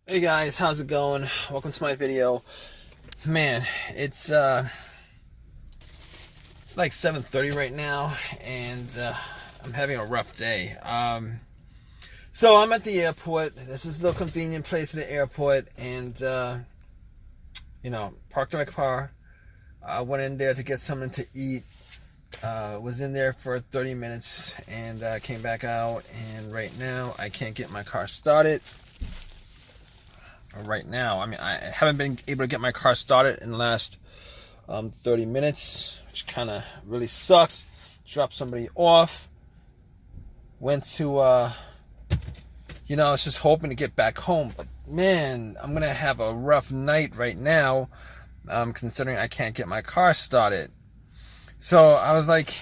Hey guys, how's it going? Welcome to my video. Man, it's like 7:30 right now, and I'm having a rough day. So I'm at the airport. This is the convenient place at the airport, and parked my car. I went in there to get something to eat. Was in there for 30 minutes, and came back out. And right now, I can't get my car started. Right now, I mean, I haven't been able to get my car started in the last 30 minutes, which kind of really sucks. Dropped somebody off, went to I was just hoping to get back home, but man, I'm gonna have a rough night right now, considering I can't get my car started. So I was like,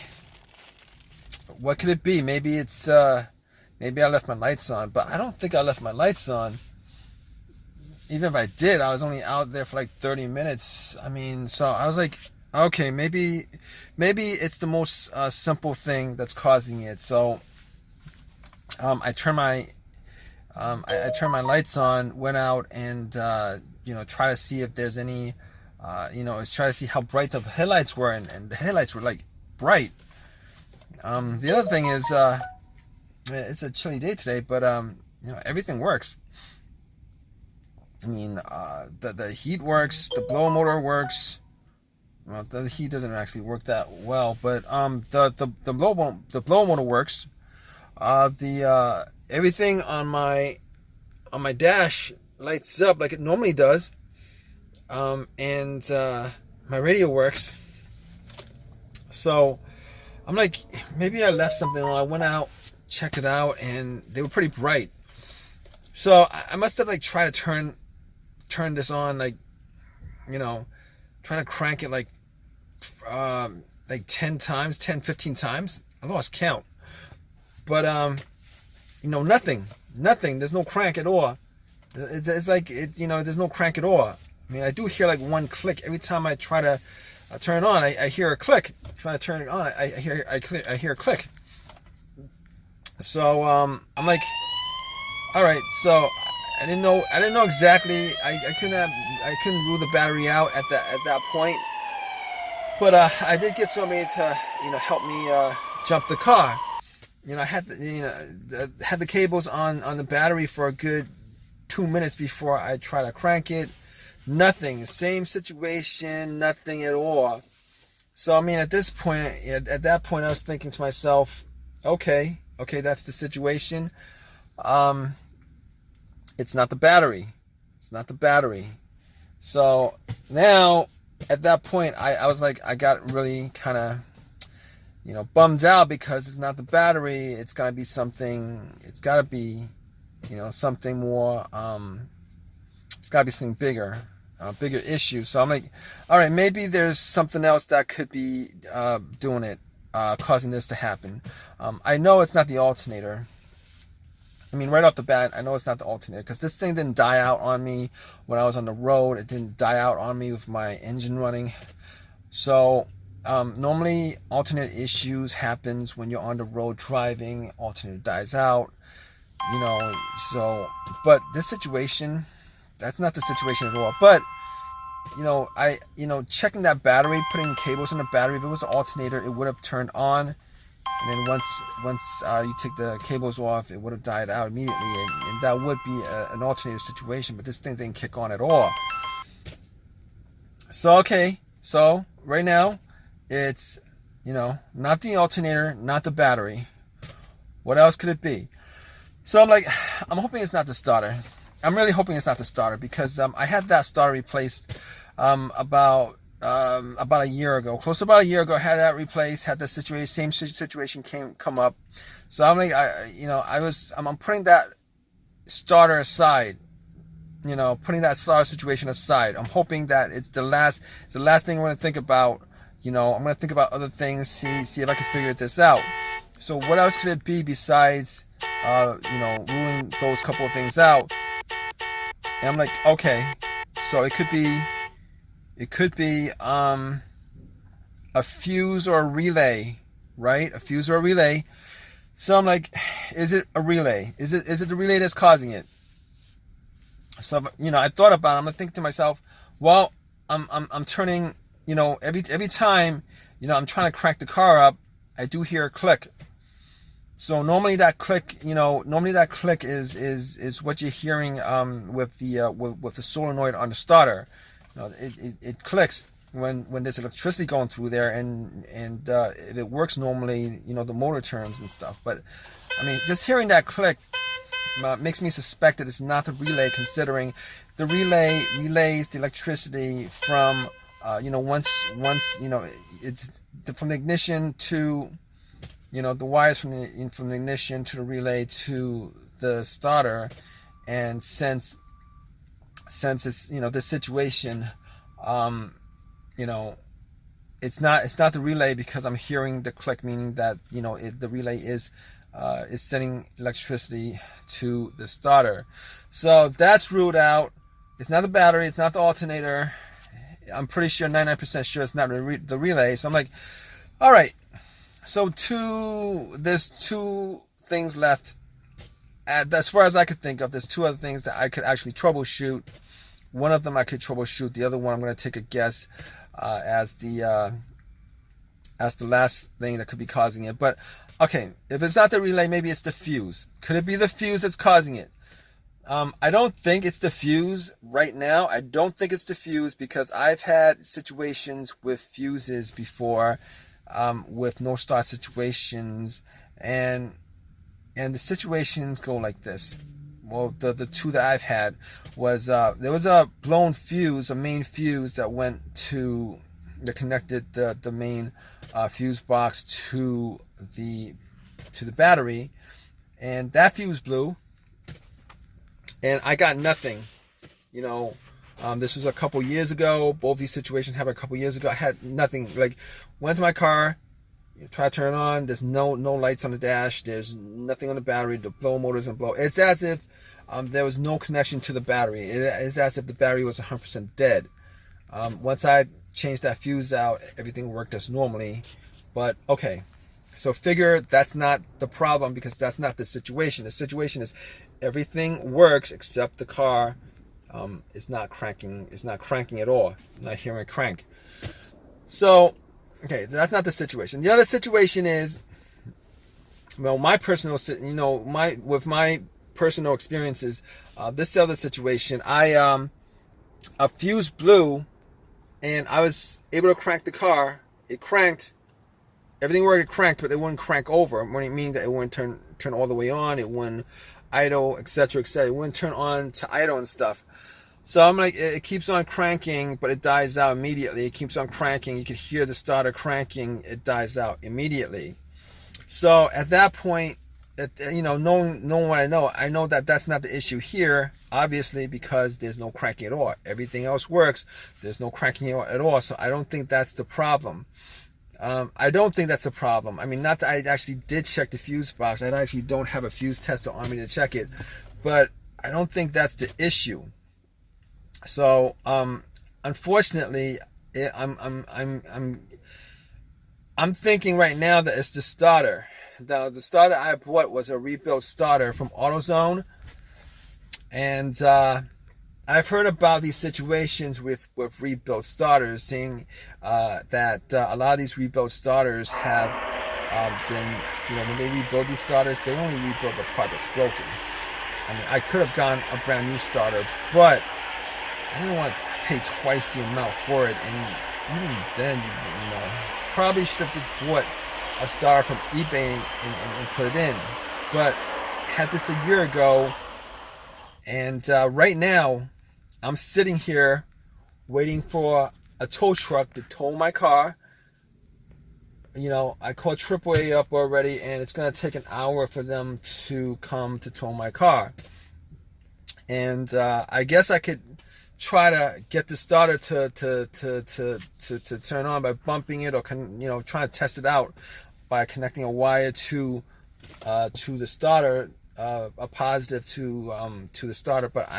what could it be? Maybe it's maybe I left my lights on, but I don't think I left my lights on. Even if I did, I was only out there for like 30 minutes. I mean, so I was like, okay, maybe it's the most simple thing that's causing it. So I turned my lights on, went out, and try to see if there's any, try to see how bright the headlights were, and the headlights were like bright. The other thing is, it's a chilly day today, but everything works. I mean, the heat works, the blower motor works. Well, the heat doesn't actually work that well, but the blower motor works. Everything on my dash lights up like it normally does, and my radio works. So I'm like, maybe I left something on. I went out, checked it out, and they were pretty bright. So I must have like tried to turn this on, like, trying to crank it like 10 times, 10, 15 times. I lost count. But, nothing. There's no crank at all. It's like, there's no crank at all. I mean, I do hear like one click. Every time I try to turn it on, I hear a click. Trying to turn it on, I hear a click. So, I'm like, all right, so I didn't know exactly. I couldn't rule the battery out at that point. But I did get somebody to help me jump the car. I had had the cables on the battery for a good 2 minutes before I try to crank it. Nothing. Same situation. Nothing at all. So I mean, at that point, I was thinking to myself, okay, that's the situation. It's not the battery. So now, at that point, I was like, I got really kind of, bummed out because it's not the battery. It's got to be something. It's got to be, something more. It's got to be something bigger, bigger issue. So I'm like, all right, maybe there's something else that could be doing it, causing this to happen. I know it's not the alternator. I mean, right off the bat, I know it's not the alternator because this thing didn't die out on me when I was on the road. It didn't die out on me with my engine running. So normally alternator issues happens when you're on the road driving. Alternator dies out, So, but this situation, that's not the situation at all. But checking that battery, putting cables in the battery. If it was an alternator, it would have turned on. And then once you take the cables off, it would have died out immediately, and that would be an alternator situation. But this thing didn't kick on at all. So so right now, it's not the alternator, not the battery. What else could it be? So I'm like, I'm hoping it's not the starter. I'm really hoping it's not the starter because I had that starter replaced about a year ago, close to about a year ago. I had that replaced, had the same situation come up. So I'm like, I'm putting that starter aside, putting that starter situation aside. I'm hoping that it's the last thing I'm going to think about. I'm going to think about other things, see if I can figure this out. So what else could it be besides, ruling those couple of things out? And I'm like, okay, so it could be a fuse or a relay, right? A fuse or a relay. So I'm like, is it a relay? Is it the relay that's causing it? So, you know, I thought about it. I'm thinking to myself, well, I'm turning, you know, every time, you know, I'm trying to crank the car up, I do hear a click. So normally that click, you know, is what you're hearing with the solenoid on the starter. You know, it clicks when there's electricity going through there, and if it works normally, you know, the motor turns and stuff. But I mean, just hearing that click makes me suspect that it's not the relay, considering the relay relays the electricity from you know, once you know, it's from the ignition to, you know, the wires from the ignition to the relay to the starter. And since it's, you know, this situation, you know, it's not the relay, because I'm hearing the click, meaning that, you know, the relay is sending electricity to the starter. So that's ruled out. It's not the battery, it's not the alternator. I'm pretty sure, 99% sure it's not the relay. So I'm like, all right, so there's two things left. As far as I could think of, there's two other things that I could actually troubleshoot. One of them I could troubleshoot. The other one I'm going to take a guess as the last thing that could be causing it. But okay, if it's not the relay, maybe it's the fuse. Could it be the fuse that's causing it? I don't think it's the fuse right now. I don't think it's the fuse, because I've had situations with fuses before, with no start situations, and the situations go like this. Well, the two that I've had was there was a blown fuse, a main fuse that connected the main fuse box to the battery, and that fuse blew, and I got nothing. You know, this was a couple years ago. Both these situations happened a couple years ago. I had nothing. Like, went to my car, try to turn it on. There's no lights on the dash. There's nothing on the battery. The blow motor doesn't blow. It's as if there was no connection to the battery. It is as if the battery was 100% dead. Once I changed that fuse out, everything worked as normally. But okay, so figure that's not the problem, because that's not the situation. The situation is everything works except the car is not cranking. It's not cranking at all. I'm not hearing a crank. So okay, that's not the situation. The other situation is, well, my personal, you know, with my personal experiences, this other situation, a fuse blew, and I was able to crank the car. It cranked. Everything worked. It cranked, but it wouldn't crank over. Meaning that it wouldn't turn all the way on. It wouldn't idle, etc., etc. It wouldn't turn on to idle and stuff. So I'm like, it keeps on cranking, but it dies out immediately. It keeps on cranking. You can hear the starter cranking. It dies out immediately. So at that point, you know, knowing what I know that that's not the issue here, obviously, because there's no cranking at all. Everything else works. There's no cranking at all. So I don't think that's the problem. I don't think that's the problem. I mean, not that I actually did check the fuse box. I actually don't have a fuse tester on me to check it, but I don't think that's the issue. So, unfortunately, I'm thinking right now that it's the starter. Now, the starter I bought was a rebuilt starter from AutoZone, and I've heard about these situations with rebuilt starters, saying that a lot of these rebuilt starters have been, you know, when they rebuild these starters, they only rebuild the part that's broken. I mean, I could have gotten a brand new starter, but I didn't want to pay twice the amount for it, and even then, you know, probably should have just bought a starter from eBay and put it in. But had this a year ago, and right now, I'm sitting here waiting for a tow truck to tow my car. You know, I called AAA up already, and it's going to take an hour for them to come to tow my car. And I guess I could try to get the starter to turn on by bumping it, or you know, trying to test it out by connecting a wire to the starter, a positive to the starter. But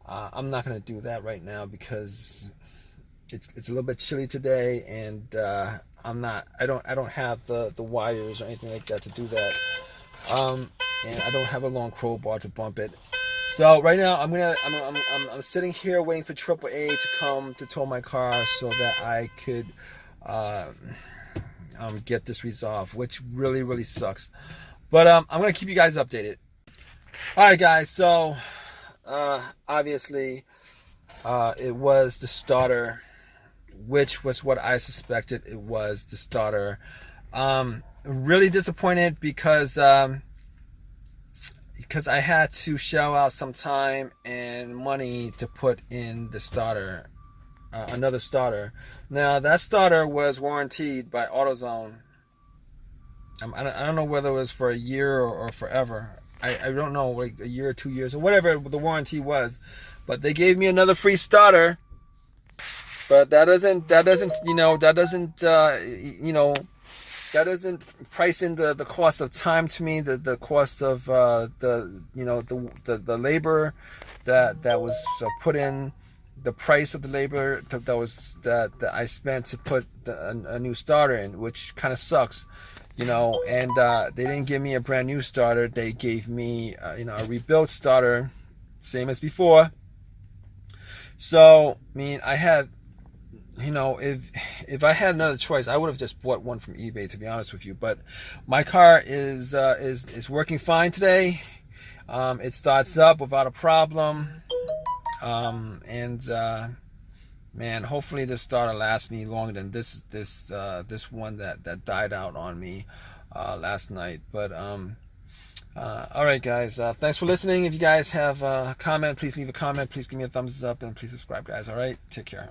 I'm not going to do that right now, because it's a little bit chilly today, and I don't have the wires or anything like that to do that, and I don't have a long crowbar to bump it. So right now I'm sitting here waiting for AAA to come to tow my car so that I could get this resolved, which really sucks. But I'm gonna keep you guys updated. All right, guys. So obviously it was the starter, which was what I suspected. It was the starter. Really disappointed because I had to shell out some time and money to put in the starter, another starter. Now that starter was warranted by AutoZone. I don't know whether it was for a year or forever. I don't know, like a year or 2 years or whatever the warranty was. But they gave me another free starter. But that doesn't price in the cost of time to me, the cost of the labor that was put in, the price of the labor that I spent to put a new starter in, which kind of sucks, and they didn't give me a brand new starter. They gave me a rebuilt starter, same as before. So I mean, I had, if I had another choice, I would have just bought one from eBay, to be honest with you. But my car is working fine today. It starts up without a problem, man, hopefully this starter lasts me longer than this one that died out on me last night. But all right, guys, thanks for listening. If you guys have a comment, please leave a comment. Please give me a thumbs up, and please subscribe, guys. All right, take care.